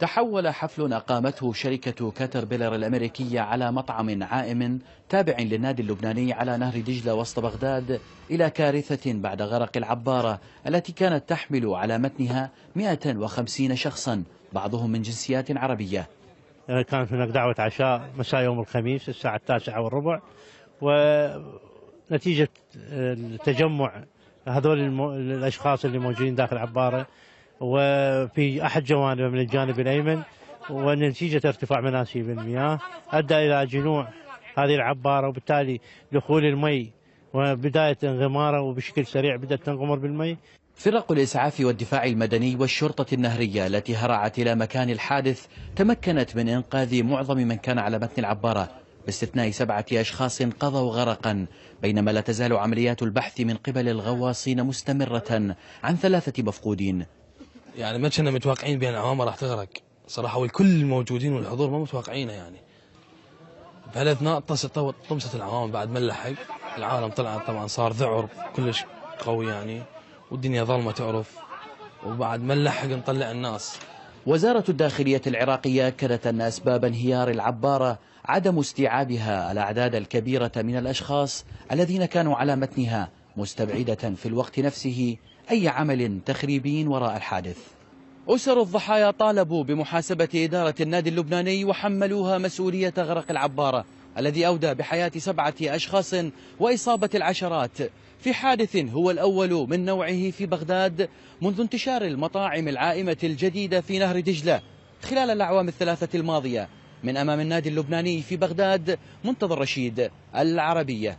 تحول حفل أقامته شركة كاتربيلر الأمريكية على مطعم عائم تابع للنادي اللبناني على نهر دجلة وسط بغداد إلى كارثة بعد غرق العبارة التي كانت تحمل على متنها 150 شخصا بعضهم من جنسيات عربية. كانت هناك دعوة عشاء مساء يوم الخميس الساعة 9:15، ونتيجة تجمع هذول الأشخاص اللي موجودين داخل العبارة وفي أحد جوانبها من الجانب الأيمن، ونتيجة ارتفاع مناسيب المياه أدى إلى جنوع هذه العبارة، وبالتالي دخول المي وبداية انغمارها، وبشكل سريع بدأت تنغمر بالمي. فرق الإسعاف والدفاع المدني والشرطة النهرية التي هرعت إلى مكان الحادث تمكنت من إنقاذ معظم من كان على متن العبارة باستثناء 7 أشخاص قضوا غرقا، بينما لا تزال عمليات البحث من قبل الغواصين مستمرة عن 3 مفقودين. يعني ما كنا متوقعين بأن العوامة راح تغرق صراحة، والكل الموجودين والحضور ما متوقعينه يعني. بهالاثناء طمست العوامة بعد ما نلحق العالم طلع طبعا صار ذعر كلش قوي يعني، والدنيا ظلمة تعرف، وبعد ما نلحق نطلع الناس. وزارة الداخلية العراقية أكدت أن أسباب انهيار العبارة عدم استيعابها الأعداد الكبيرة من الأشخاص الذين كانوا على متنها، مستبعدة في الوقت نفسه أي عمل تخريبي وراء الحادث. أسر الضحايا طالبوا بمحاسبة إدارة النادي اللبناني وحملوها مسؤولية غرق العبارة الذي أودى بحياة 7 أشخاص وإصابة العشرات في حادث هو الأول من نوعه في بغداد منذ انتشار المطاعم العائمة الجديدة في نهر دجلة خلال الأعوام ال3 الماضية. من أمام النادي اللبناني في بغداد، منتظر رشيد، العربية.